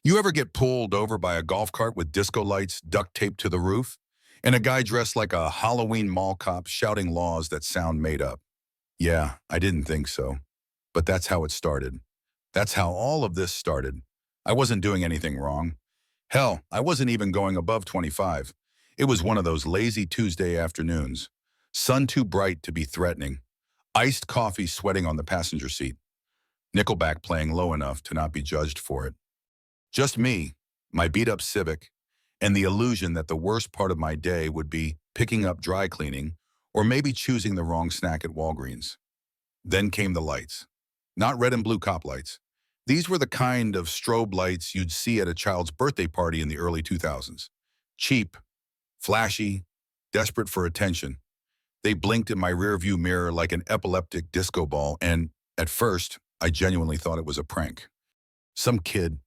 You ever get pulled over by a golf cart with disco lights duct taped to the roof? And a guy dressed like a Halloween mall cop shouting laws that sound made up? Yeah, I didn't think so. But that's how it started. That's how all of this started. I wasn't doing anything wrong. Hell, I wasn't even going above 25. It was one of those lazy Tuesday afternoons. Sun too bright to be threatening. Iced coffee sweating on the passenger seat. Nickelback playing low enough to not be judged for it. Just me, my beat-up Civic, and the illusion that the worst part of my day would be picking up dry cleaning or maybe choosing the wrong snack at Walgreens. Then came the lights. Not red and blue cop lights. These were the kind of strobe lights you'd see at a child's birthday party in the early 2000s. Cheap, flashy, desperate for attention. They blinked in my rearview mirror like an epileptic disco ball, and at first, I genuinely thought it was a prank. Some kid,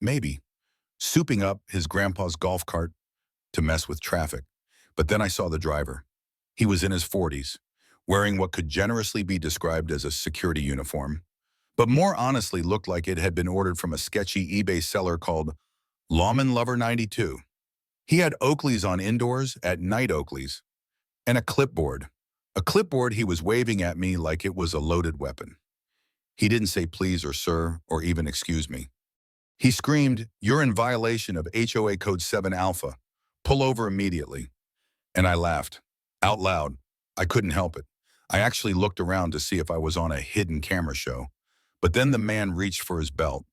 maybe, souping up his grandpa's golf cart to mess with traffic. But then I saw the driver. He was in his 40s, wearing what could generously be described as a security uniform, but more honestly looked like it had been ordered from a sketchy eBay seller called Lawman Lover 92. He had Oakleys on indoors at night Oakleys, and a clipboard. A clipboard he was waving at me like it was a loaded weapon. He didn't say please or sir or even excuse me. He screamed, "You're in violation of HOA Code 7 Alpha. Pull over immediately." And I laughed. Out loud. I couldn't help it. I actually looked around to see if I was on a hidden camera show. But then the man reached for his belt.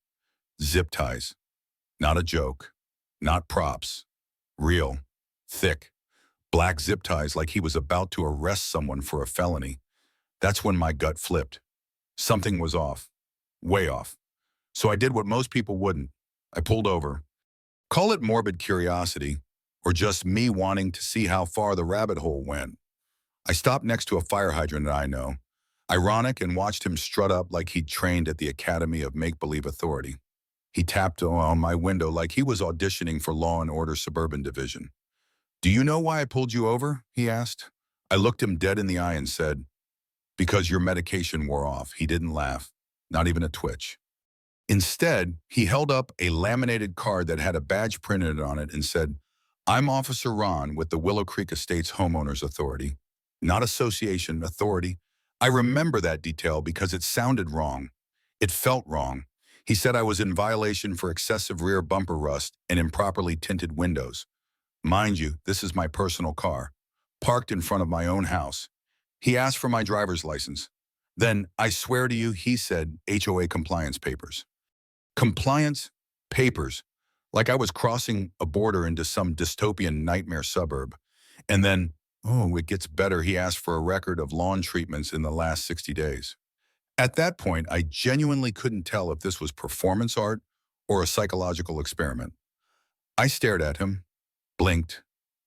Zip ties. Not a joke. Not props. Real. Thick. Black zip ties like he was about to arrest someone for a felony. That's when my gut flipped. Something was off. Way off. So I did what most people wouldn't. I pulled over. Call it morbid curiosity, or just me wanting to see how far the rabbit hole went. I stopped next to a fire hydrant that I know, ironic, and watched him strut up like he'd trained at the Academy of Make-Believe Authority. He tapped on my window like he was auditioning for Law and Order Suburban Division. "Do you know why I pulled you over?" he asked. I looked him dead in the eye and said, "Because your medication wore off." He didn't laugh, not even a twitch. Instead, he held up a laminated card that had a badge printed on it and said, "I'm Officer Ron with the Willow Creek Estates Homeowners Authority." Not association, authority. I remember that detail because it sounded wrong. It felt wrong. He said I was in violation for excessive rear bumper rust and improperly tinted windows. Mind you, this is my personal car, parked in front of my own house. He asked for my driver's license. Then, I swear to you, he said HOA compliance papers. Compliance papers, like I was crossing a border into some dystopian nightmare suburb. And then, oh, it gets better, he asked for a record of lawn treatments in the last 60 days. At that point, I genuinely couldn't tell if this was performance art or a psychological experiment. I stared at him, blinked,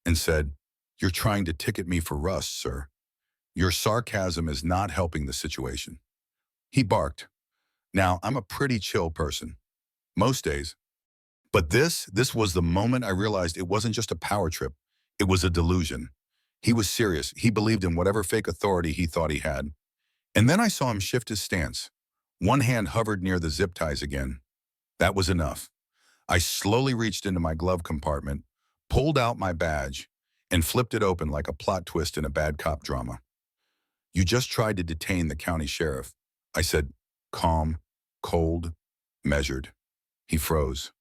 and said, "You're trying to ticket me for rust, sir. Your sarcasm is not helping the situation." He barked. Now, I'm a pretty chill person, most days. But this was the moment I realized it wasn't just a power trip. It was a delusion. He was serious. He believed in whatever fake authority he thought he had. And then I saw him shift his stance. One hand hovered near the zip ties again. That was enough. I slowly reached into my glove compartment, pulled out my badge, and flipped it open like a plot twist in a bad cop drama. "You just tried to detain the county sheriff," I said, calm, cold, measured. He froze,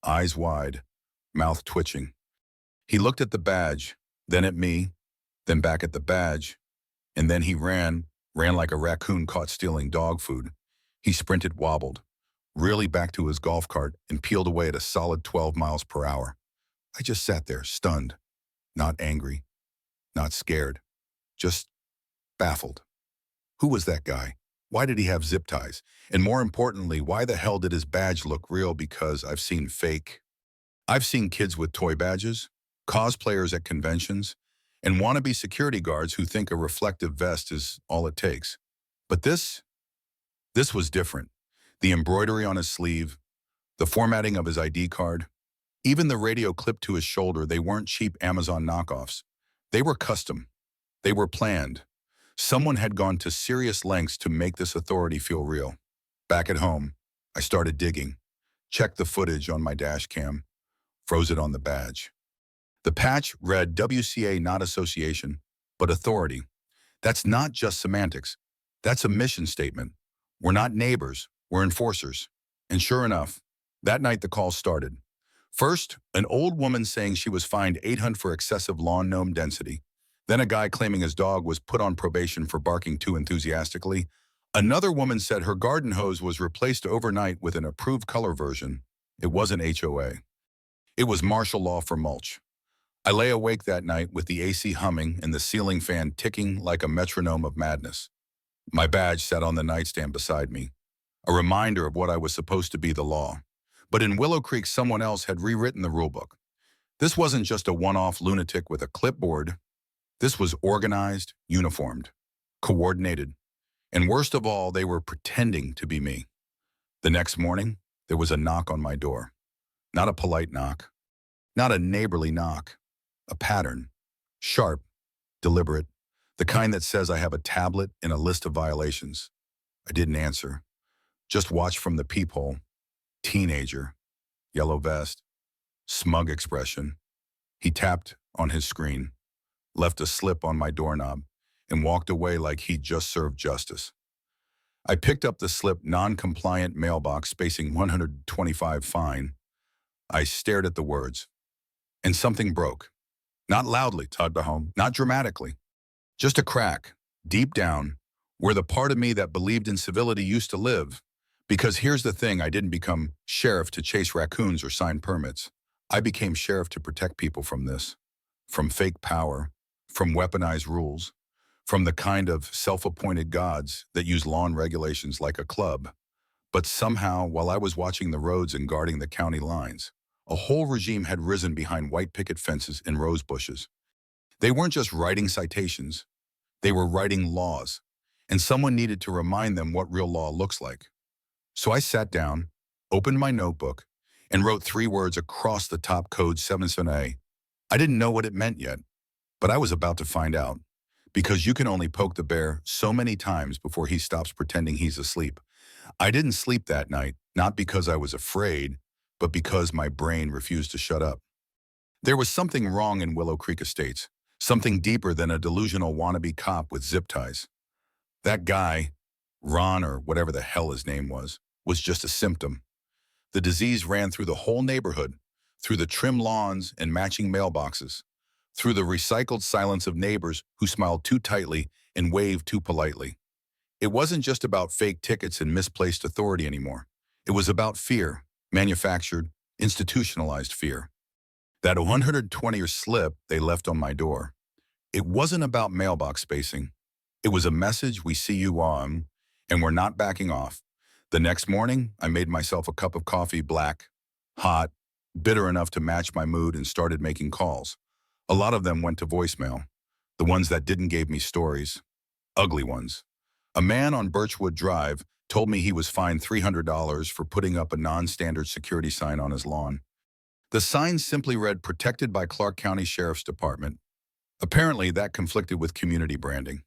eyes wide, mouth twitching. He looked at the badge, then at me, then back at the badge, and then he ran like a raccoon caught stealing dog food. He sprinted, wobbled, really back to his golf cart, and peeled away at a solid 12 miles per hour. I just sat there, stunned, not angry, not scared, just baffled. Who was that guy? Why did he have zip ties? And more importantly, why the hell did his badge look real? Because I've seen fake. I've seen kids with toy badges, cosplayers at conventions, and wannabe security guards who think a reflective vest is all it takes. But this was different. The embroidery on his sleeve, the formatting of his ID card, even the radio clipped to his shoulder, they weren't cheap Amazon knockoffs. They were custom. They were planned. Someone had gone to serious lengths to make this authority feel real. Back at home, I started digging. Checked the footage on my dash cam, froze it on the badge. The patch read WCA, not association, but authority. That's not just semantics. That's a mission statement. We're not neighbors, we're enforcers. And sure enough, that night the calls started. First, an old woman saying she was fined $800 for excessive lawn gnome density. Then a guy claiming his dog was put on probation for barking too enthusiastically. Another woman said her garden hose was replaced overnight with an approved color version. It wasn't HOA. It was martial law for mulch. I lay awake that night with the AC humming and the ceiling fan ticking like a metronome of madness. My badge sat on the nightstand beside me, a reminder of what I was supposed to be the law. But in Willow Creek, someone else had rewritten the rulebook. This wasn't just a one-off lunatic with a clipboard. This was organized, uniformed, coordinated, and worst of all, they were pretending to be me. The next morning, there was a knock on my door. Not a polite knock, not a neighborly knock, a pattern, sharp, deliberate, the kind that says I have a tablet and a list of violations. I didn't answer, just watched from the peephole. Teenager, yellow vest, smug expression. He tapped on his screen, left a slip on my doorknob, and walked away like he'd just served justice. I picked up the slip, non-compliant mailbox, spacing 125 fine. I stared at the words, and something broke. Not loudly, Todd home, not dramatically. Just a crack, deep down, where the part of me that believed in civility used to live. Because here's the thing, I didn't become sheriff to chase raccoons or sign permits. I became sheriff to protect people from this, from fake power, from weaponized rules, from the kind of self-appointed gods that use lawn regulations like a club. But somehow, while I was watching the roads and guarding the county lines, a whole regime had risen behind white picket fences and rose bushes. They weren't just writing citations, they were writing laws, and someone needed to remind them what real law looks like. So I sat down, opened my notebook, and wrote 3 words across the top: code 77A. I didn't know what it meant yet, but I was about to find out. Because you can only poke the bear so many times before he stops pretending he's asleep. I didn't sleep that night, not because I was afraid, but because my brain refused to shut up. There was something wrong in Willow Creek Estates, something deeper than a delusional wannabe cop with zip ties. That guy, Ron or whatever the hell his name was just a symptom. The disease ran through the whole neighborhood, through the trim lawns and matching mailboxes, through the recycled silence of neighbors who smiled too tightly and waved too politely. It wasn't just about fake tickets and misplaced authority anymore. It was about fear, manufactured, institutionalized fear. That 120-year slip they left on my door, it wasn't about mailbox spacing. It was a message: we see you on, and we're not backing off. The next morning, I made myself a cup of coffee, black, hot, bitter enough to match my mood, and started making calls. A lot of them went to voicemail, the ones that didn't give me stories, ugly ones. A man on Birchwood Drive told me he was fined $300 for putting up a non-standard security sign on his lawn. The sign simply read, "Protected by Clark County Sheriff's Department." Apparently, that conflicted with community branding.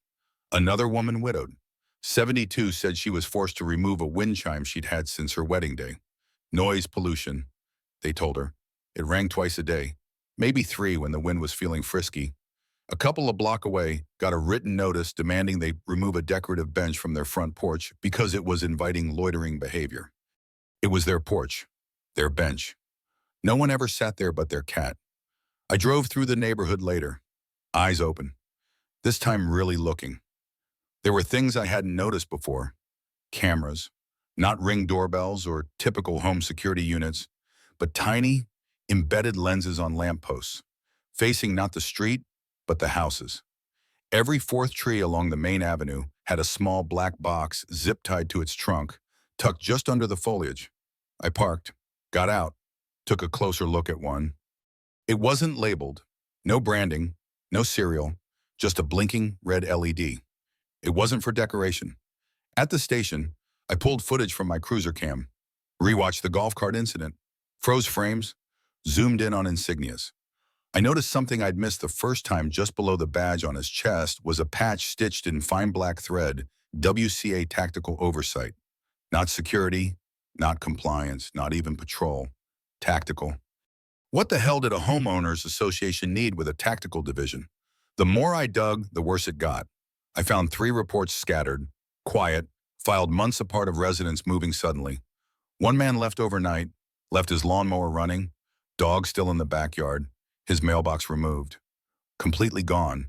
Another woman, widowed, 72, said she was forced to remove a wind chime she'd had since her wedding day. Noise pollution, they told her. It rang twice a day, maybe 3 when the wind was feeling frisky. A couple a block away got a written notice demanding they remove a decorative bench from their front porch because it was inviting loitering behavior. It was their porch, their bench. No one ever sat there but their cat. I drove through the neighborhood later, eyes open, this time really looking. There were things I hadn't noticed before. Cameras, not Ring doorbells or typical home security units, but tiny, embedded lenses on lampposts, facing not the street, but the houses. Every 4th tree along the main avenue had a small black box zip-tied to its trunk, tucked just under the foliage. I parked, got out, took a closer look at one. It wasn't labeled, no branding, no serial, just a blinking red LED. It wasn't for decoration. At the station, I pulled footage from my cruiser cam, rewatched the golf cart incident, froze frames, zoomed in on insignias. I noticed something I'd missed the first time. Just below the badge on his chest was a patch stitched in fine black thread, WCA Tactical Oversight. Not security, not compliance, not even patrol. Tactical. What the hell did a homeowners association need with a tactical division? The more I dug, the worse it got. I found 3 reports scattered, quiet, filed months apart of residents moving suddenly. One man left overnight, left his lawnmower running, dog still in the backyard, his mailbox removed. Completely gone.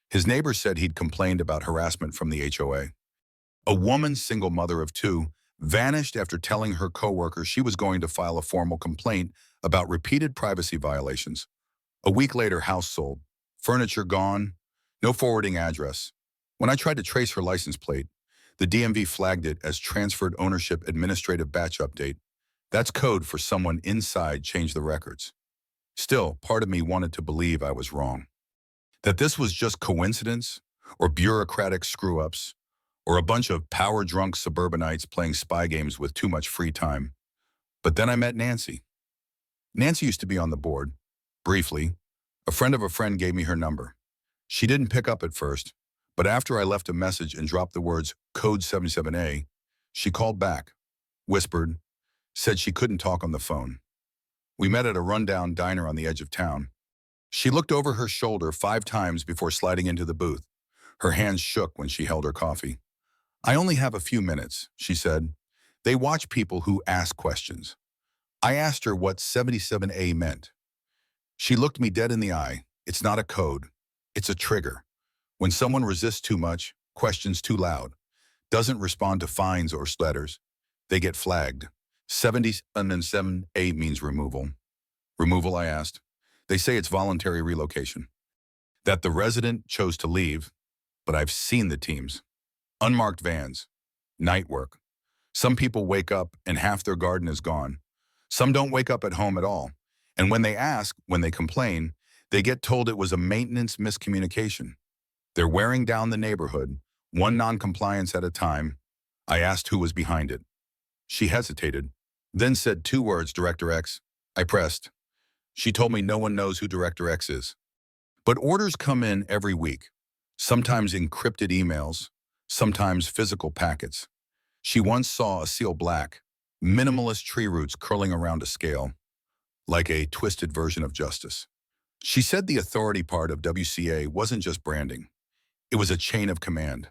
His neighbors said he'd complained about harassment from the HOA. A woman, single mother of 2, vanished after telling her coworker she was going to file a formal complaint about repeated privacy violations. A week later, house sold. Furniture gone. No forwarding address. When I tried to trace her license plate, the DMV flagged it as transferred ownership administrative batch update. That's code for someone inside changed the records. Still, part of me wanted to believe I was wrong. That this was just coincidence, or bureaucratic screw-ups, or a bunch of power-drunk suburbanites playing spy games with too much free time. But then I met Nancy. Nancy used to be on the board. Briefly, a friend of a friend gave me her number. She didn't pick up at first, but after I left a message and dropped the words Code 77A, she called back, whispered, said she couldn't talk on the phone. We met at a rundown diner on the edge of town. She looked over her shoulder 5 times before sliding into the booth. Her hands shook when she held her coffee. I only have a few minutes, she said. They watch people who ask questions. I asked her what 77A meant. She looked me dead in the eye. It's not a code. It's a trigger. When someone resists too much, questions too loud, doesn't respond to fines or letters, they get flagged. 77A means removal. Removal, I asked. They say it's voluntary relocation. That the resident chose to leave, but I've seen the teams. Unmarked vans. Night work. Some people wake up and half their garden is gone. Some don't wake up at home at all. And when they ask, when they complain, they get told it was a maintenance miscommunication. They're wearing down the neighborhood, one non-compliance at a time. I asked who was behind it. She hesitated, then said 2 words, Director X. I pressed. She told me no one knows who Director X is. But orders come in every week, sometimes encrypted emails, sometimes physical packets. She once saw a seal black, minimalist tree roots curling around a scale, like a twisted version of justice. She said the authority part of WCA wasn't just branding. It was a chain of command.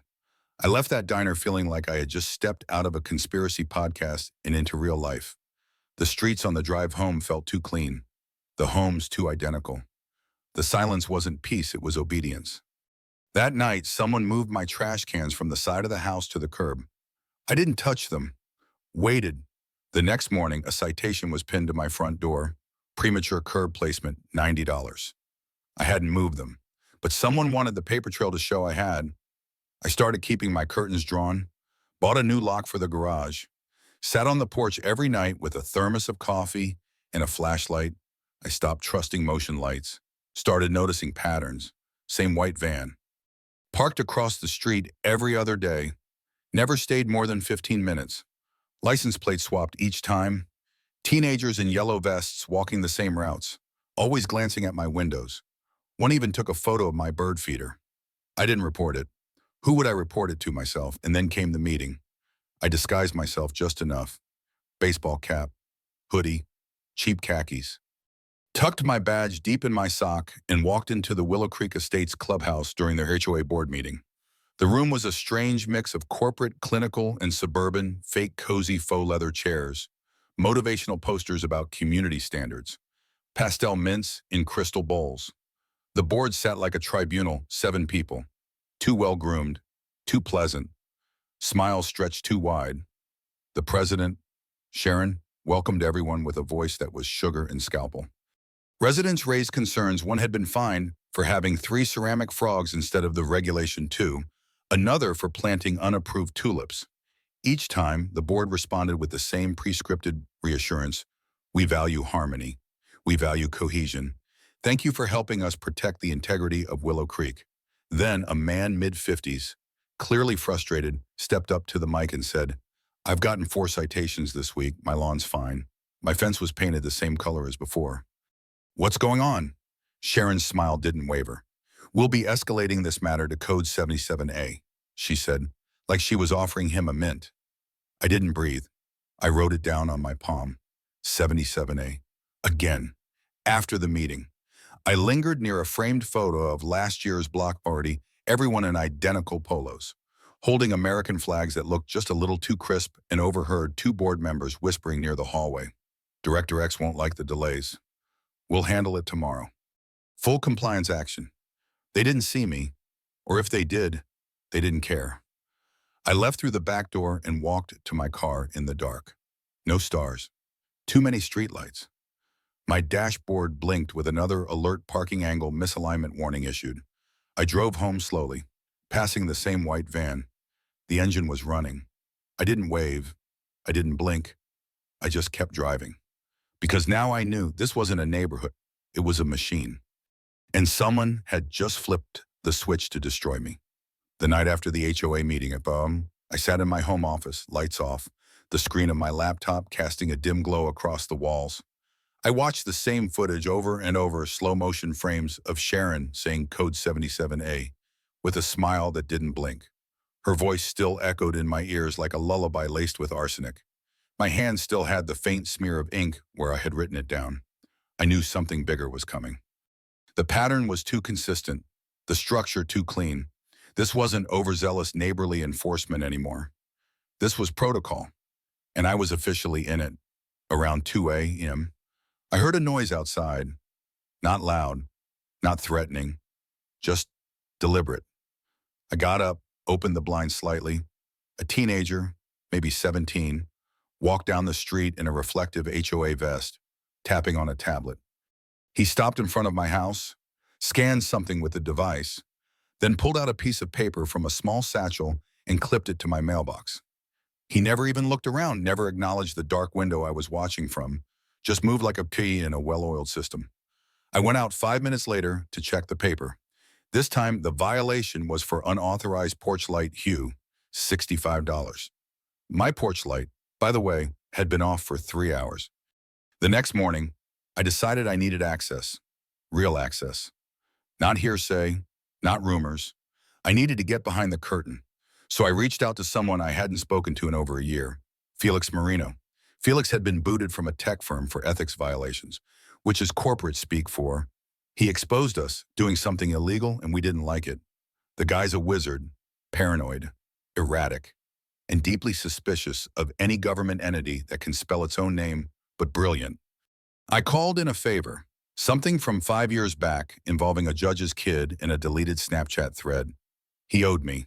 I left that diner feeling like I had just stepped out of a conspiracy podcast and into real life. The streets on the drive home felt too clean. The homes too identical. The silence wasn't peace, it was obedience. That night, someone moved my trash cans from the side of the house to the curb. I didn't touch them. Waited. The next morning, a citation was pinned to my front door. Premature curb placement, $90. I hadn't moved them, but someone wanted the paper trail to show I had. I started keeping my curtains drawn, bought a new lock for the garage, sat on the porch every night with a thermos of coffee and a flashlight. I stopped trusting motion lights, started noticing patterns. Same white van. Parked across the street every other day. Never stayed more than 15 minutes. License plate swapped each time. Teenagers in yellow vests walking the same routes, always glancing at my windows. One even took a photo of my bird feeder. I didn't report it. Who would I report it to myself? And then came the meeting. I disguised myself just enough. Baseball cap, hoodie, cheap khakis. Tucked my badge deep in my sock and walked into the Willow Creek Estates clubhouse during their HOA board meeting. The room was a strange mix of corporate, clinical, and suburban, fake cozy faux leather chairs, motivational posters about community standards, pastel mints in crystal bowls. The board sat like a tribunal, 7 people, too well-groomed, too pleasant, smiles stretched too wide. The president, Sharon, welcomed everyone with a voice that was sugar and scalpel. Residents raised concerns. One had been fined for having 3 ceramic frogs instead of the regulation 2, another for planting unapproved tulips. Each time, the board responded with the same prescripted reassurance. We value harmony. We value cohesion. Thank you for helping us protect the integrity of Willow Creek. Then a man mid-50s, clearly frustrated, stepped up to the mic and said, I've gotten 4 citations this week. My lawn's fine. My fence was painted the same color as before. What's going on? Sharon's smile didn't waver. We'll be escalating this matter to Code 77A, she said, like she was offering him a mint. I didn't breathe. I wrote it down on my palm. 77A. Again. After the meeting, I lingered near a framed photo of last year's block party, everyone in identical polos, holding American flags that looked just a little too crisp, and overheard two board members whispering near the hallway. Director X won't like the delays. We'll handle it tomorrow. Full compliance action. They didn't see me, or if they did, they didn't care. I left through the back door and walked to my car in the dark. No stars. Too many streetlights. My dashboard blinked with another alert parking angle misalignment warning issued. I drove home slowly, passing the same white van. The engine was running. I didn't wave. I didn't blink. I just kept driving. Because now I knew this wasn't a neighborhood. It was a machine. And someone had just flipped the switch to destroy me. The night after the HOA meeting at I sat in my home office, lights off, the screen of my laptop casting a dim glow across the walls. I watched the same footage over and over, slow-motion frames of Sharon saying code 77A with a smile that didn't blink. Her voice still echoed in my ears like a lullaby laced with arsenic. My hand still had the faint smear of ink where I had written it down. I knew something bigger was coming. The pattern was too consistent, the structure too clean. This wasn't overzealous neighborly enforcement anymore. This was protocol, and I was officially in it. Around 2 a.m., I heard a noise outside. Not loud, not threatening, just deliberate. I got up, opened the blind slightly. A teenager, maybe 17, walked down the street in a reflective HOA vest, tapping on a tablet. He stopped in front of my house, scanned something with the device, then pulled out a piece of paper from a small satchel and clipped it to my mailbox. He never even looked around, never acknowledged the dark window I was watching from, just moved like a pea in a well-oiled system. I went out 5 minutes later to check the paper. This time, the violation was for unauthorized porch light hue, $65. My porch light, by the way, had been off for 3 hours. The next morning, I decided I needed access, real access. Not hearsay, not rumors. I needed to get behind the curtain. So I reached out to someone I hadn't spoken to in over a year, Felix Marino. Felix had been booted from a tech firm for ethics violations, which is corporate speak for. He exposed us doing something illegal and we didn't like it. The guy's a wizard, paranoid, erratic, and deeply suspicious of any government entity that can spell its own name, but brilliant. I called in a favor, something from 5 years back involving a judge's kid in a deleted Snapchat thread. He owed me.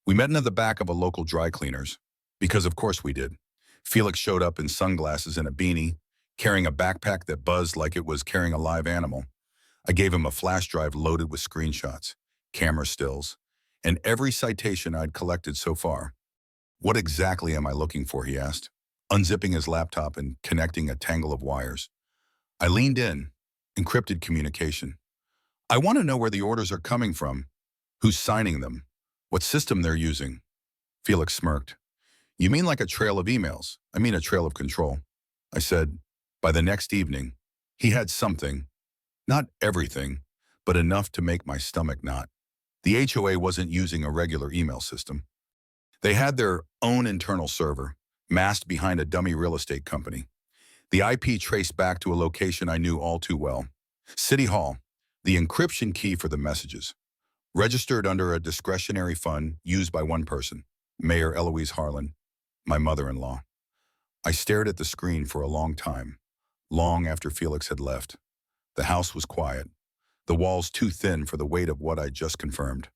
We met in the back of a local dry cleaners, because of course we did. Felix showed up in sunglasses and a beanie, carrying a backpack that buzzed like it was carrying a live animal. I gave him a flash drive loaded with screenshots, camera stills, and every citation I'd collected so far. What exactly am I looking for, he asked, unzipping his laptop and connecting a tangle of wires. I leaned in, encrypted communication. I want to know where the orders are coming from, who's signing them, what system they're using. Felix smirked. You mean like a trail of emails? I mean a trail of control. I said, by the next evening, he had something, not everything, but enough to make my stomach knot. The HOA wasn't using a regular email system. They had their own internal server, masked behind a dummy real estate company. The IP traced back to a location I knew all too well. City Hall, the encryption key for the messages. Registered under a discretionary fund used by one person, Mayor Eloise Harlan, my mother-in-law. I stared at the screen for a long time, long after Felix had left. The house was quiet, the walls too thin for the weight of what I'd just confirmed.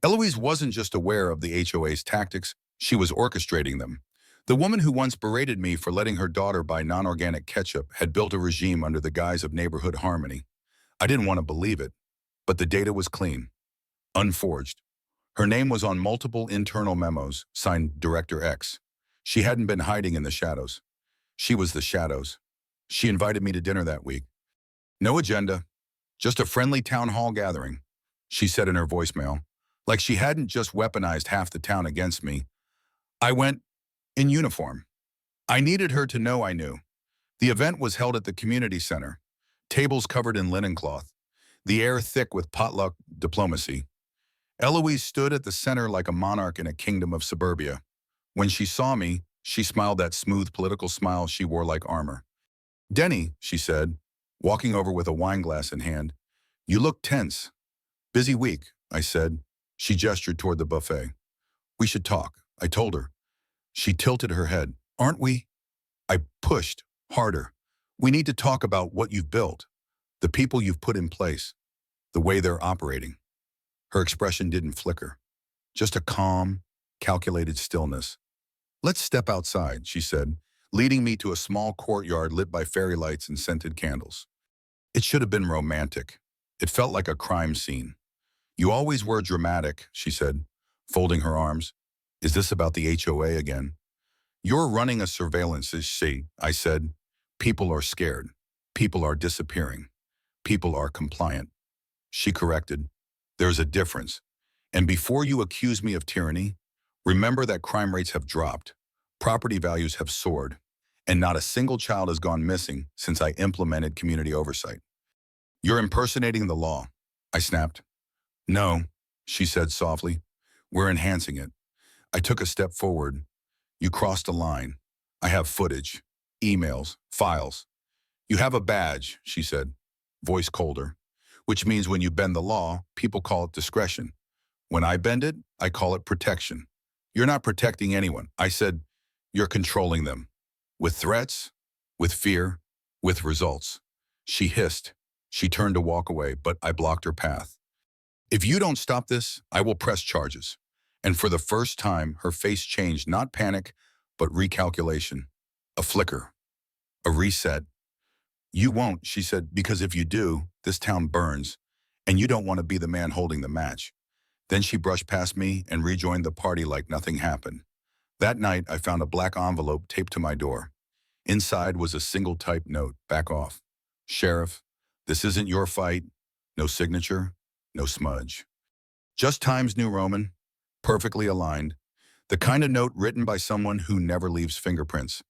Eloise wasn't just aware of the HOA's tactics, she was orchestrating them. The woman who once berated me for letting her daughter buy non-organic ketchup had built a regime under the guise of neighborhood harmony. I didn't want to believe it, but the data was clean, unforged. Her name was on multiple internal memos, signed Director X. She hadn't been hiding in the shadows. She was the shadows. She invited me to dinner that week. No agenda, just a friendly town hall gathering, she said in her voicemail, like she hadn't just weaponized half the town against me. I went in uniform. I needed her to know I knew. The event was held at the community center, tables covered in linen cloth, the air thick with potluck diplomacy. Eloise stood at the center like a monarch in a kingdom of suburbia. When she saw me, She smiled that smooth political smile she wore like armor. "Denny," she said, walking over with a wine glass in hand, "you look tense." "Busy week," I said. She gestured toward the buffet. "We should talk," I told her. She tilted her head. "Aren't we?" I pushed harder. "We need to talk about what you've built, the people you've put in place, the way they're operating." Her expression didn't flicker, just a calm, calculated stillness. "Let's step outside," she said, leading me to a small courtyard lit by fairy lights and scented candles. It should have been romantic. It felt like a crime scene. "You always were dramatic," she said, folding her arms. "Is this about the HOA again?" "You're running a surveillance state," I said. "People are scared. People are disappearing. People are compliant." She corrected. "There's a difference. And before you accuse me of tyranny, remember that crime rates have dropped, property values have soared, and not a single child has gone missing since I implemented community oversight." "You're impersonating the law," I snapped. "No," she said softly. "We're enhancing it." I took a step forward. "You crossed a line. I have footage, emails, files." "You have a badge," she said, voice colder, "which means when you bend the law, people call it discretion. When I bend it, I call it protection. You're not protecting anyone." I said, "You're controlling them. With threats, with fear, with results." She hissed. She turned to walk away, but I blocked her path. "If you don't stop this, I will press charges." And for the first time, her face changed, not panic, but recalculation. A flicker. A reset. "You won't," she said, "because if you do, this town burns, and you don't want to be the man holding the match." Then she brushed past me and rejoined the party like nothing happened. That night, I found a black envelope taped to my door. Inside was a single typed note: "Back off. Sheriff, this isn't your fight." No signature, no smudge. Just Times New Roman, perfectly aligned. The kind of note written by someone who never leaves fingerprints.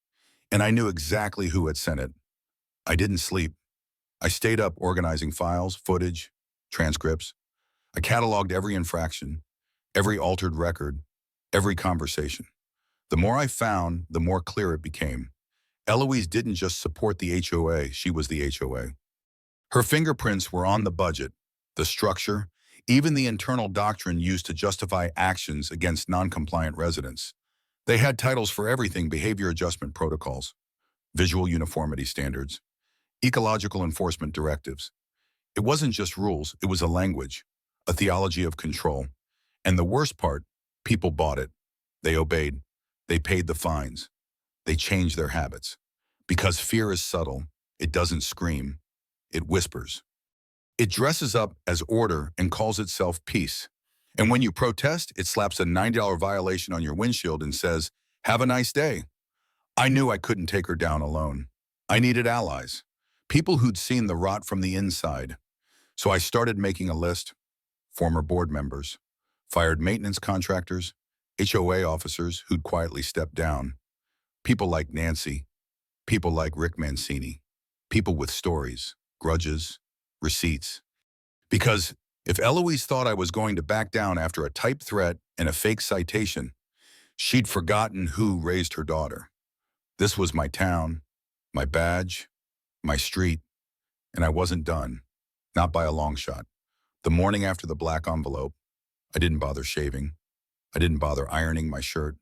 And I knew exactly who had sent it. I didn't sleep. I stayed up organizing files, footage, transcripts. I cataloged every infraction, every altered record, every conversation. The more I found, the more clear it became. Eloise didn't just support the HOA, she was the HOA. Her fingerprints were on the budget, the structure, even the internal doctrine used to justify actions against non-compliant residents. They had titles for everything: behavior adjustment protocols, visual uniformity standards, ecological enforcement directives. It wasn't just rules, it was a language, a theology of control. And the worst part, people bought it. They obeyed. They paid the fines. They changed their habits. Because fear is subtle, it doesn't scream, it whispers. It dresses up as order and calls itself peace. And when you protest, it slaps a $90 violation on your windshield and says, "Have a nice day." I knew I couldn't take her down alone. I needed allies, people who'd seen the rot from the inside. So I started making a list: former board members, fired maintenance contractors, HOA officers who'd quietly stepped down, people like Nancy, people like Rick Mancini, people with stories, grudges, receipts. Because if Eloise thought I was going to back down after a typed threat and a fake citation, she'd forgotten who raised her daughter. This was my town, my badge, my street, and I wasn't done, not by a long shot. The morning after the black envelope, I didn't bother shaving. I didn't bother ironing my shirt.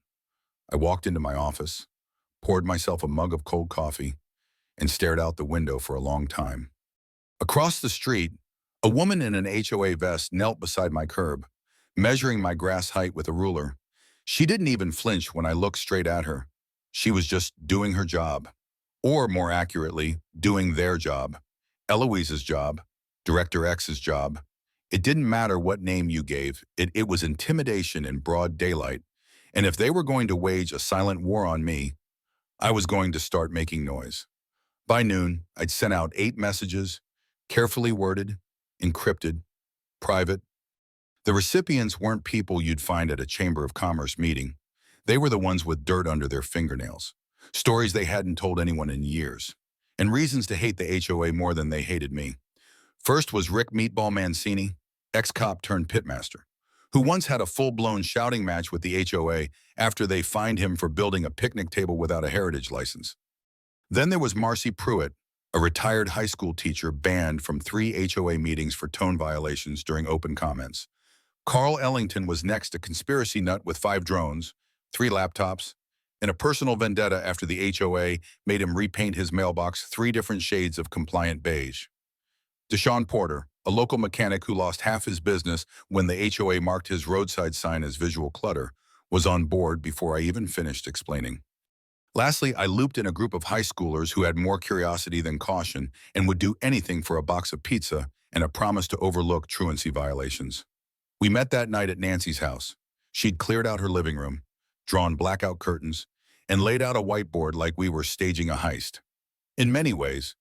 I walked into my office, poured myself a mug of cold coffee, and stared out the window for a long time. Across the street, a woman in an HOA vest knelt beside my curb, measuring my grass height with a ruler. She didn't even flinch when I looked straight at her. She was just doing her job. Or more accurately, doing their job. Eloise's job, Director X's job. It didn't matter what name you gave, it was intimidation in broad daylight. And if they were going to wage a silent war on me, I was going to start making noise. By noon, I'd sent out 8 messages, carefully worded, encrypted, private. The recipients weren't people you'd find at a Chamber of Commerce meeting. They were the ones with dirt under their fingernails, stories they hadn't told anyone in years, and reasons to hate the HOA more than they hated me. First was Rick Meatball Mancini, ex-cop turned pitmaster, who once had a full-blown shouting match with the HOA after they fined him for building a picnic table without a heritage license. Then there was Marcy Pruitt, a retired high school teacher banned from 3 HOA meetings for tone violations during open comments. Carl Ellington was next, a conspiracy nut with 5 drones, 3 laptops, and a personal vendetta after the HOA made him repaint his mailbox 3 different shades of compliant beige. Deshaun Porter, a local mechanic who lost half his business when the HOA marked his roadside sign as visual clutter, was on board before I even finished explaining. Lastly, I looped in a group of high schoolers who had more curiosity than caution and would do anything for a box of pizza and a promise to overlook truancy violations. We met that night at Nancy's house. She'd cleared out her living room, drawn blackout curtains, and laid out a whiteboard like we were staging a heist. In many ways,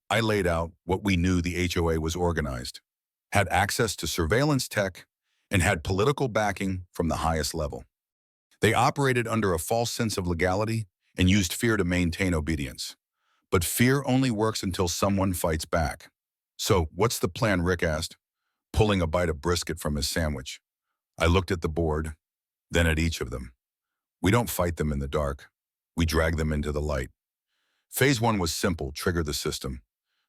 I laid out what we knew the HOA was organized, had access to surveillance tech, and had political backing from the highest level. They operated under a false sense of legality and used fear to maintain obedience. But fear only works until someone fights back. So, what's the plan, Rick asked, pulling a bite of brisket from his sandwich. I looked at the board, then at each of them. We don't fight them in the dark. We drag them into the light. Phase 1 was simple: trigger the system.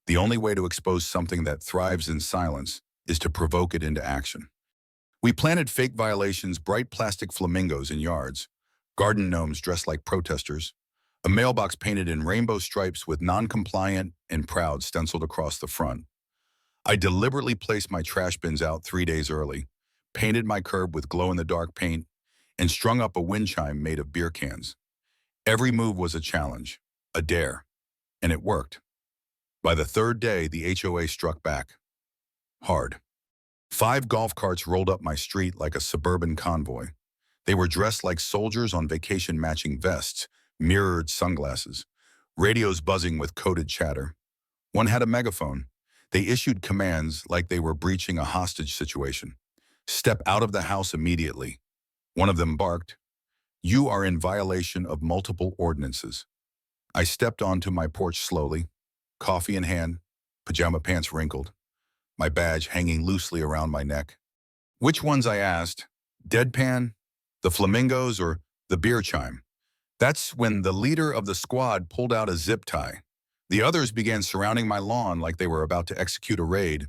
The only way to expose something that thrives in silence is to provoke it into action. We planted fake violations, bright plastic flamingos in yards, garden gnomes dressed like protesters, a mailbox painted in rainbow stripes with non-compliant and proud stenciled across the front. I deliberately placed my trash bins out 3 days early, painted my curb with glow-in-the-dark paint, and strung up a wind chime made of beer cans. Every move was a challenge, a dare, and it worked. By the 3rd day, the HOA struck back. Hard. 5 golf carts rolled up my street like a suburban convoy. They were dressed like soldiers on vacation, matching vests, mirrored sunglasses, radios buzzing with coded chatter. One had a megaphone. They issued commands like they were breaching a hostage situation. Step out of the house immediately. One of them barked, "You are in violation of multiple ordinances." I stepped onto my porch slowly, coffee in hand, pajama pants wrinkled, my badge hanging loosely around my neck. "Which ones?" I asked. "Deadpan, the flamingos, or the beer chime?" That's when the leader of the squad pulled out a zip tie. The others began surrounding my lawn like they were about to execute a raid.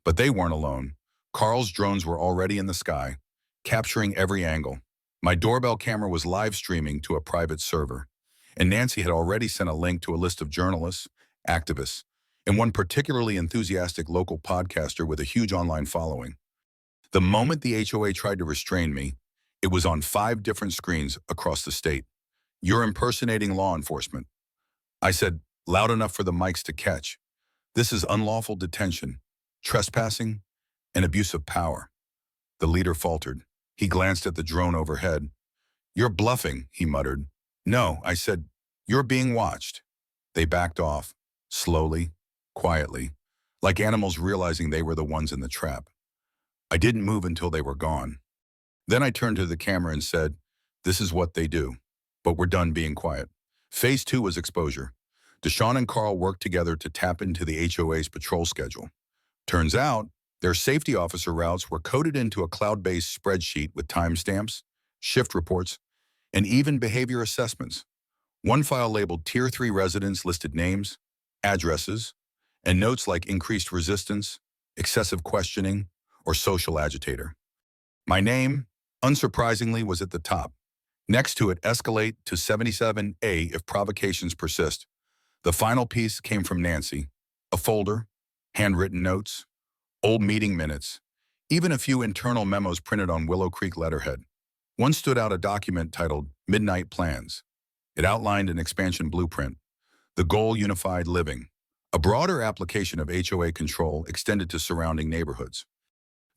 But they weren't alone. Carl's drones were already in the sky, capturing every angle. My doorbell camera was live streaming to a private server, and Nancy had already sent a link to a list of journalists, activists, and one particularly enthusiastic local podcaster with a huge online following. The moment the HOA tried to restrain me, it was on 5 different screens across the state. "You're impersonating law enforcement." I said, loud enough for the mics to catch. "This is unlawful detention, trespassing, and abuse of power." The leader faltered. He glanced at the drone overhead. "You're bluffing," he muttered. "No," I said, "you're being watched." They backed off, slowly, quietly, like animals realizing they were the ones in the trap. I didn't move until they were gone. Then I turned to the camera and said, "This is what they do, but we're done being quiet." Phase 2 was exposure. Deshaun and Carl worked together to tap into the HOA's patrol schedule. Turns out, their safety officer routes were coded into a cloud-based spreadsheet with timestamps, shift reports, and even behavior assessments. One file labeled Tier 3 residents listed names, addresses, and notes like increased resistance, excessive questioning, or social agitator. My name, unsurprisingly, was at the top. Next to it, escalate to 77A if provocations persist. The final piece came from Nancy, a folder, handwritten notes, old meeting minutes, even a few internal memos printed on Willow Creek letterhead. One stood out, a document titled Midnight Plans. It outlined an expansion blueprint, the goal: unified living, a broader application of HOA control extended to surrounding neighborhoods.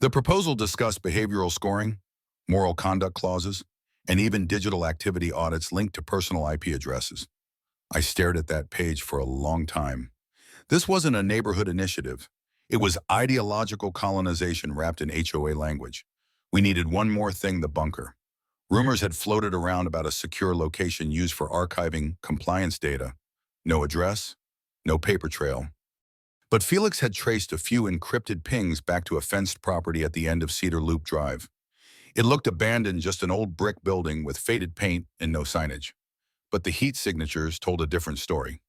The proposal discussed behavioral scoring, moral conduct clauses, and even digital activity audits linked to personal IP addresses. I stared at that page for a long time. This wasn't a neighborhood initiative. It was ideological colonization wrapped in HOA language. We needed one more thing: the bunker. Rumors had floated around about a secure location used for archiving compliance data. No address, no paper trail. But Felix had traced a few encrypted pings back to a fenced property at the end of Cedar Loop Drive. It looked abandoned, just an old brick building with faded paint and no signage. But the heat signatures told a different story.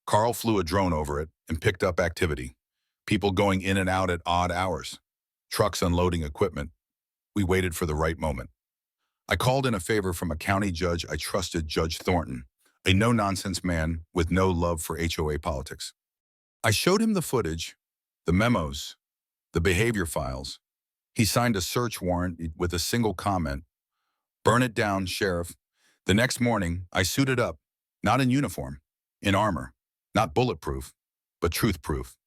Carl flew a drone over it and picked up activity. People going in and out at odd hours. Trucks unloading equipment. We waited for the right moment. I called in a favor from a county judge I trusted, Judge Thornton, a no-nonsense man with no love for HOA politics. I showed him the footage, the memos, the behavior files. He signed a search warrant with a single comment: "Burn it down, Sheriff." The next morning, I suited up, not in uniform, in armor, not bulletproof, but truth-proof.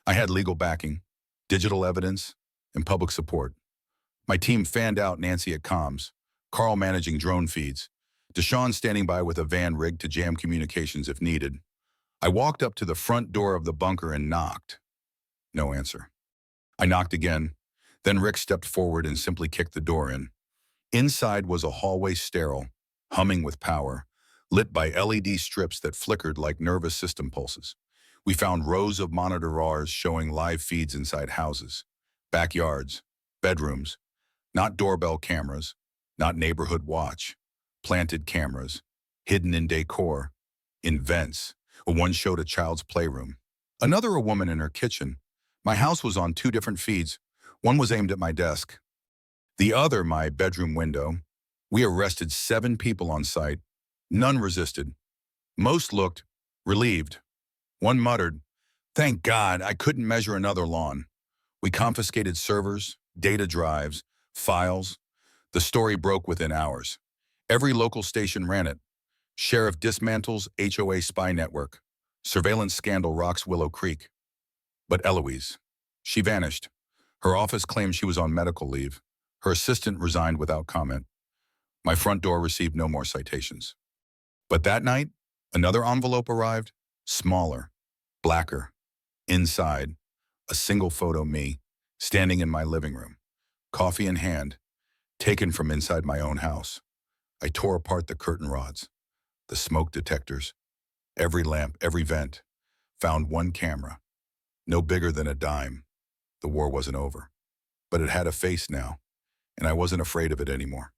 I had legal backing, digital evidence, and public support. My team fanned out: Nancy at comms, Carl managing drone feeds, Deshaun standing by with a van rigged to jam communications if needed. I walked up to the front door of the bunker and knocked. No answer. I knocked again. Then Rick stepped forward and simply kicked the door in. Inside was a hallway, sterile, humming with power, lit by LED strips that flickered like nervous system pulses. We found rows of monitors showing live feeds inside houses, backyards, bedrooms, not doorbell cameras, not neighborhood watch, planted cameras, hidden in decor, in vents. One showed a child's playroom, another a woman in her kitchen. My house was on two different feeds. One was aimed at my desk, the other my bedroom window. We arrested 7 people on site. None resisted. Most looked relieved. One muttered, "Thank God I couldn't measure another lawn." We confiscated servers, data drives, files. The story broke within hours. Every local station ran it. Sheriff dismantles HOA spy network. Surveillance scandal rocks Willow Creek. But Eloise, she vanished. Her office claimed she was on medical leave. Her assistant resigned without comment. My front door received no more citations. But that night, another envelope arrived, smaller, blacker. Inside, a single photo: me, standing in my living room, coffee in hand, taken from inside my own house. I tore apart the curtain rods, the smoke detectors, every lamp, every vent, found one camera, no bigger than a dime. The war wasn't over, but it had a face now, and I wasn't afraid of it anymore.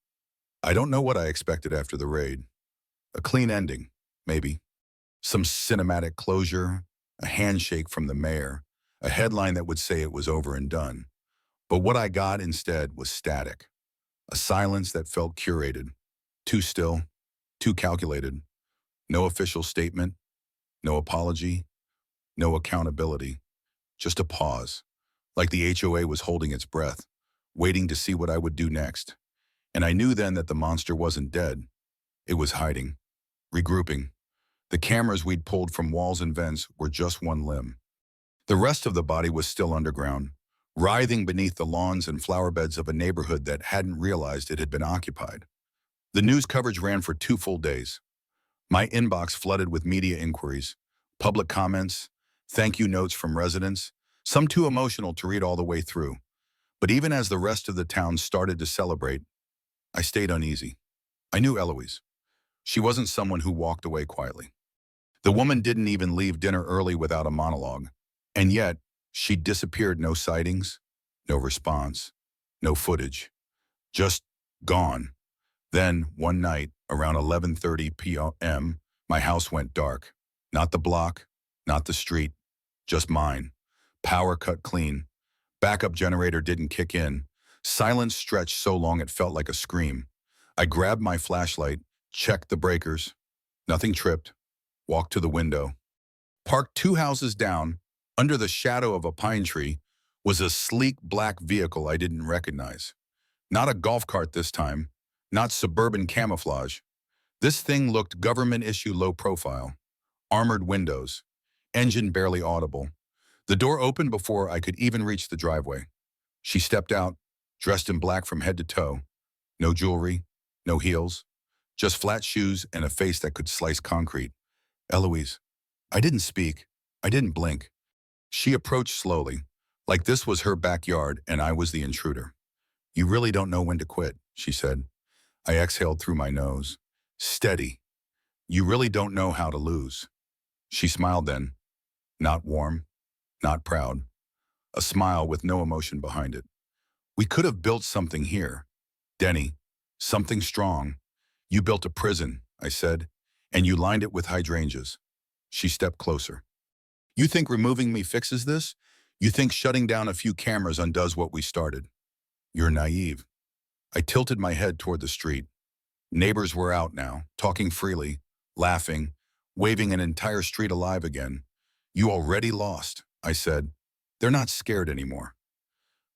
I don't know what I expected after the raid. A clean ending, maybe. Some cinematic closure, a handshake from the mayor, a headline that would say it was over and done. But what I got instead was static, a silence that felt curated, too still, too calculated. No official statement, no apology, no accountability, just a pause, like the HOA was holding its breath, waiting to see what I would do next. And I knew then that the monster wasn't dead. It was hiding, regrouping. The cameras we'd pulled from walls and vents were just one limb. The rest of the body was still underground, writhing beneath the lawns and flower beds of a neighborhood that hadn't realized it had been occupied. The news coverage ran for 2 full days. My inbox flooded with media inquiries, public comments, thank you notes from residents, some too emotional to read all the way through. But even as the rest of the town started to celebrate, I stayed uneasy. I knew Eloise. She wasn't someone who walked away quietly. The woman didn't even leave dinner early without a monologue. And yet, she disappeared. No sightings, no response, no footage. Just gone. Then, one night, around 11:30 p.m., my house went dark. Not the block, not the street, just mine. Power cut clean. Backup generator didn't kick in. Silence stretched so long it felt like a scream. I grabbed my flashlight, checked the breakers. Nothing tripped. Walked to the window. Parked 2 houses down, under the shadow of a pine tree, was a sleek black vehicle I didn't recognize. Not a golf cart this time. Not suburban camouflage. This thing looked government-issue low profile. Armored windows. Engine barely audible. The door opened before I could even reach the driveway. She stepped out, dressed in black from head to toe. No jewelry, no heels, just flat shoes and a face that could slice concrete. Eloise. I didn't speak. I didn't blink. She approached slowly, like this was her backyard and I was the intruder. "You really don't know when to quit," she said. I exhaled through my nose. "Steady. You really don't know how to lose." She smiled then. Not warm, not proud. A smile with no emotion behind it. We could have built something here. Denny, something strong. You built a prison, I said, and you lined it with hydrangeas. She stepped closer. You think removing me fixes this? You think shutting down a few cameras undoes what we started? You're naive. I tilted my head toward the street. Neighbors were out now, talking freely, laughing, waving an entire street alive again. You already lost, I said. They're not scared anymore.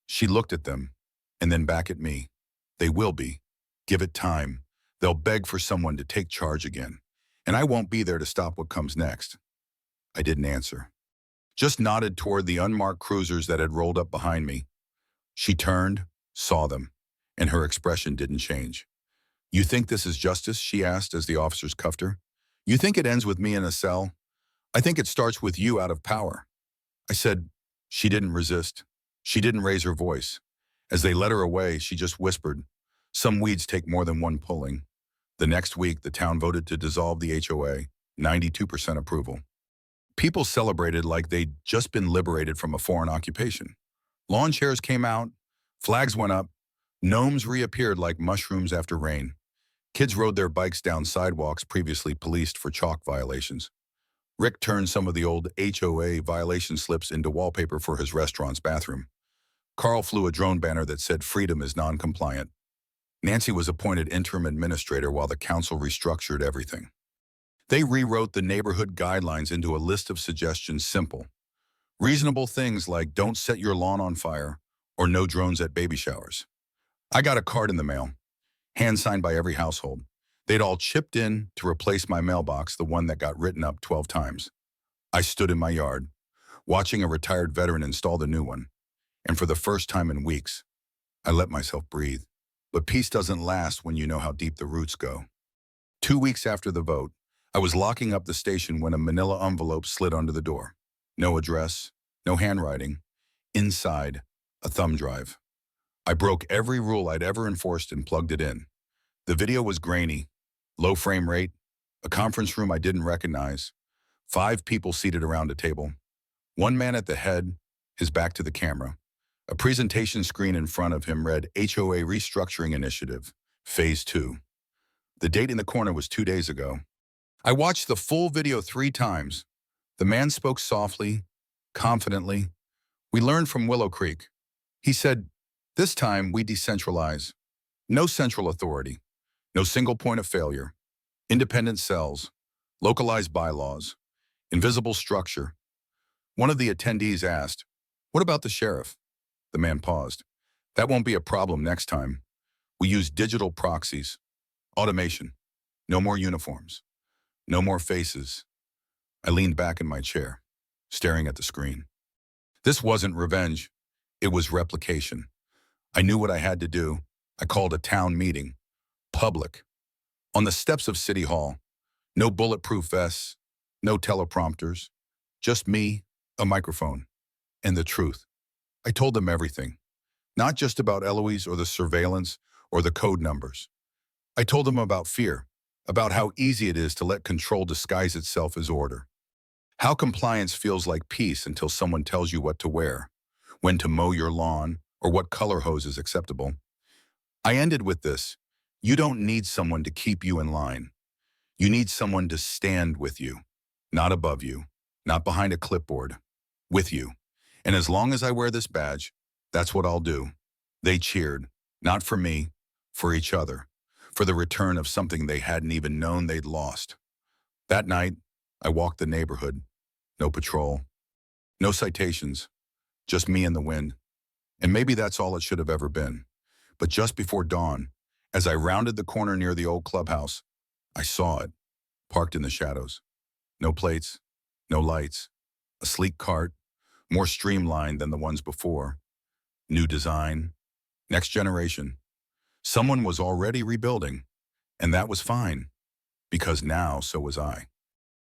She looked at them, and then back at me. They will be. Give it time. They'll beg for someone to take charge again. And I won't be there to stop what comes next. I didn't answer. Just nodded toward the unmarked cruisers that had rolled up behind me. She turned, saw them, and her expression didn't change. You think this is justice? She asked as the officers cuffed her. You think it ends with me in a cell? I think it starts with you out of power. I said. She didn't resist. She didn't raise her voice. As they led her away, she just whispered, some weeds take more than one pulling. The next week, the town voted to dissolve the HOA, 92% approval. People celebrated like they'd just been liberated from a foreign occupation. Lawn chairs came out, flags went up, gnomes reappeared like mushrooms after rain. Kids rode their bikes down sidewalks previously policed for chalk violations. Rick turned some of the old HOA violation slips into wallpaper for his restaurant's bathroom. Carl flew a drone banner that said freedom is non-compliant. Nancy was appointed interim administrator while the council restructured everything. They rewrote the neighborhood guidelines into a list of suggestions simple. Reasonable things like don't set your lawn on fire or no drones at baby showers. I got a card in the mail, hand-signed by every household. They'd all chipped in to replace my mailbox, the one that got written up 12 times. I stood in my yard, watching a retired veteran install the new one. And for the first time in weeks, I let myself breathe. But peace doesn't last when you know how deep the roots go. 2 weeks after the vote, I was locking up the station when a manila envelope slid under the door. No address, no handwriting. Inside, a thumb drive. I broke every rule I'd ever enforced and plugged it in. The video was grainy, low frame rate, a conference room I didn't recognize, 5 people seated around a table, one man at the head, his back to the camera. A presentation screen in front of him read HOA Restructuring Initiative, Phase 2. The date in the corner was 2 days ago. I watched the full video 3 times. The man spoke softly, confidently. We learned from Willow Creek. He said, this time we decentralize. No central authority. No single point of failure. Independent cells. Localized bylaws. Invisible structure. One of the attendees asked, what about the sheriff? The man paused. That won't be a problem next time. We use digital proxies. Automation. No more uniforms. No more faces. I leaned back in my chair, staring at the screen. This wasn't revenge. It was replication. I knew what I had to do. I called a town meeting. Public. On the steps of City Hall. No bulletproof vests. No teleprompters. Just me, a microphone, and the truth. I told them everything. Not just about Eloise or the surveillance or the code numbers. I told them about fear, about how easy it is to let control disguise itself as order. How compliance feels like peace until someone tells you what to wear, when to mow your lawn, or what color hose is acceptable. I ended with this. You don't need someone to keep you in line. You need someone to stand with you, not above you, not behind a clipboard, with you. And as long as I wear this badge, that's what I'll do. They cheered, not for me, for each other, for the return of something they hadn't even known they'd lost. That night, I walked the neighborhood. No patrol, no citations, just me and the wind. And maybe that's all it should have ever been. But just before dawn, as I rounded the corner near the old clubhouse, I saw it, parked in the shadows. No plates, no lights, a sleek cart, more streamlined than the ones before. New design, next generation. Someone was already rebuilding, and that was fine, because now so was I.